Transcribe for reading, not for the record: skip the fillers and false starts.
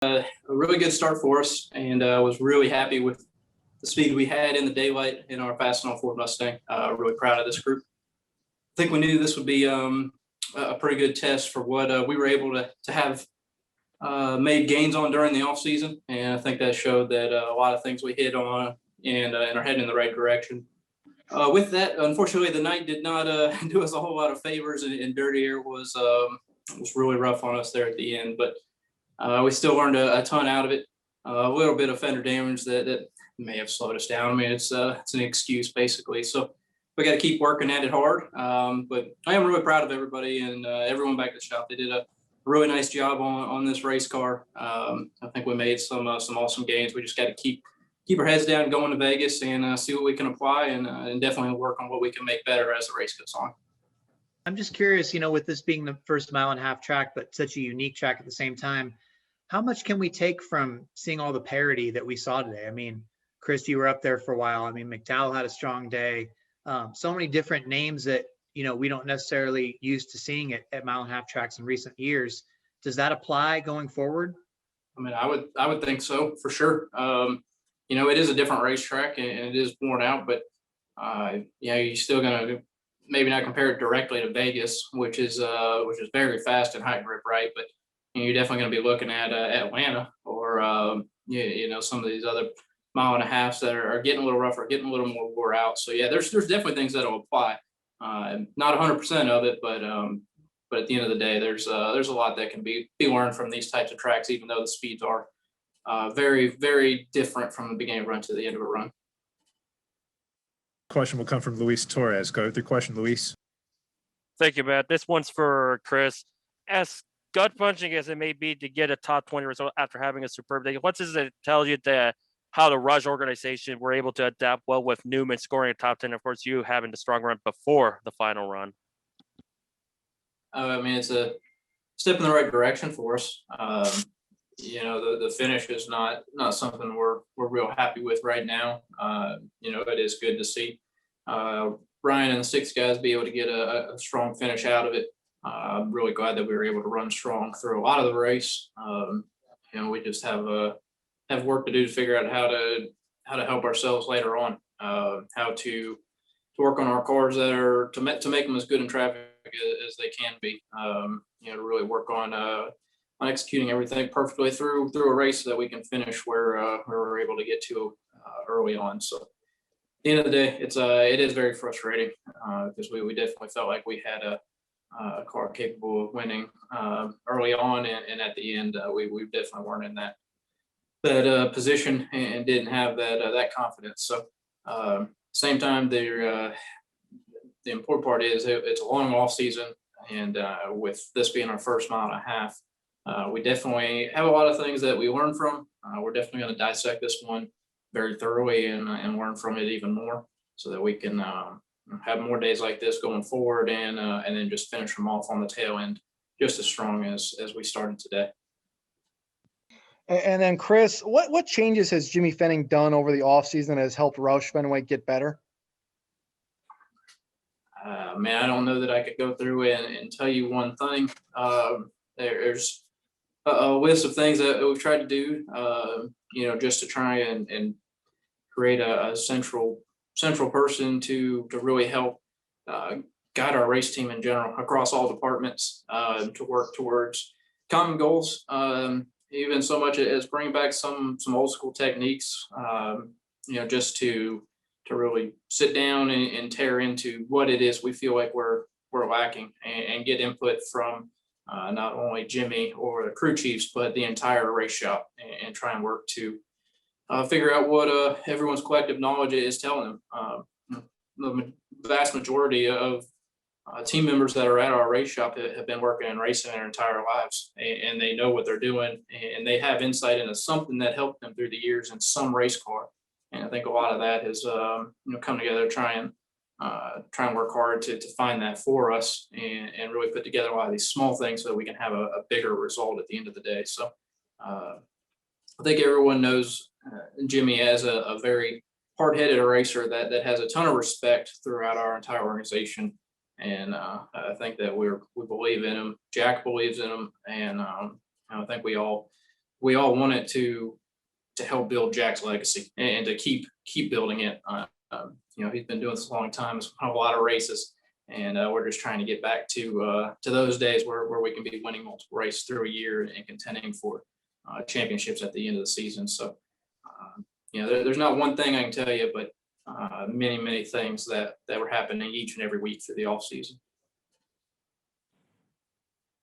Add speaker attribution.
Speaker 1: a really good start for us, and was really happy with the speed we had in the daylight in our fast on Ford Mustang. Really proud of this group. I think we knew this would be a pretty good test for what we were able to have made gains on during the off season, and I think that showed that a lot of things we hit on and are heading in the right direction. With that, unfortunately, the night did not do us a whole lot of favors, and Dirty Air was really rough on us there at the end. But we still learned a ton out of it. A little bit of fender damage that may have slowed us down. I mean, it's an excuse basically. So we got to keep working at it hard. But I am really proud of everybody and everyone back at the shop. They did a really nice job on this race car. I think we made some awesome gains. We just got to keep our heads down, going to Vegas, and see what we can apply, and definitely work on what we can make better as the race goes on.
Speaker 2: I'm just curious, with this being the first mile and a half track, but such a unique track at the same time, how much can we take from seeing all the parity that we saw today? I mean, Chris, you were up there for a while. I mean, McDowell had a strong day. So many different names that, we don't necessarily used to seeing it at mile and a half tracks in recent years. Does that apply going forward?
Speaker 1: I mean, I would think so for sure. It is a different racetrack and it is worn out, but you're still gonna maybe not compare it directly to Vegas, which is very fast and high grip, right? But you're definitely gonna be looking at Atlanta or some of these other mile and a halves that are getting a little rougher, getting a little more wore out. So yeah, there's definitely things that'll apply. Not 100% of it, but at the end of the day, there's a lot that can be learned from these types of tracks, even though the speeds are very, very different from the beginning of a run to the end of a run.
Speaker 3: Question will come from Luis Torres. Go with your question, Luis.
Speaker 4: Thank you, Matt. This one's for Chris. As gut punching as it may be to get a top 20 result after having a superb day, what does it tell you that how the Rush organization were able to adapt well with Newman scoring a top 10? Of course, you having the strong run before the final run.
Speaker 1: I mean, it's a step in the right direction for us. The finish is not something we're real happy with right now. It is good to see Ryan and the six guys be able to get a strong finish out of it. I'm really glad that we were able to run strong through a lot of the race. We just have work to do to figure out how to help ourselves later on. How to work on our cars that are to make them as good in traffic as they can be. To really work on executing everything perfectly through a race so that we can finish where we're able to get to early on. So at the end of the day, it is very frustrating because we definitely felt like we had a car capable of winning early on, and at the end we definitely weren't in that position and didn't have that confidence. So same time, the important part is it's a long off season, and with this being our first mile and a half, we definitely have a lot of things that we learn from. We're definitely going to dissect this one very thoroughly and learn from it even more so that we can have more days like this going forward and then just finish them off on the tail end just as strong as we started today.
Speaker 5: And then Chris, what changes has Jimmy Fenning done over the offseason that has helped Roush Fenway get better?
Speaker 1: Man, I don't know that I could go through and tell you one thing. There's a list of things that we've tried to do, just to try and create a central person to really help guide our race team in general across all departments to work towards common goals. Even so much as bring back some old school techniques, just to really sit down and tear into what it is we feel like we're lacking and get input from not only Jimmy or the crew chiefs, but the entire race shop and try and work to figure out what everyone's collective knowledge is telling them. The vast majority of team members that are at our race shop have been working in racing their entire lives, and they know what they're doing, and they have insight into something that helped them through the years in some race car. And I think a lot of that has come together, try and work hard to find that for us and really put together a lot of these small things so that we can have a bigger result at the end of the day. So I think everyone knows Jimmy as a very hard-headed eraser that has a ton of respect throughout our entire organization. And I think that we believe in him. Jack believes in him, and I think we all we all want it to help build Jack's legacy and to keep building it. You know, he's been doing this a long time. It's won a lot of races, and we're just trying to get back to those days where we can be winning multiple races through a year and contending for championships at the end of the season. So, you know, there's not one thing I can tell you, but many things that were happening each and every week through the off season.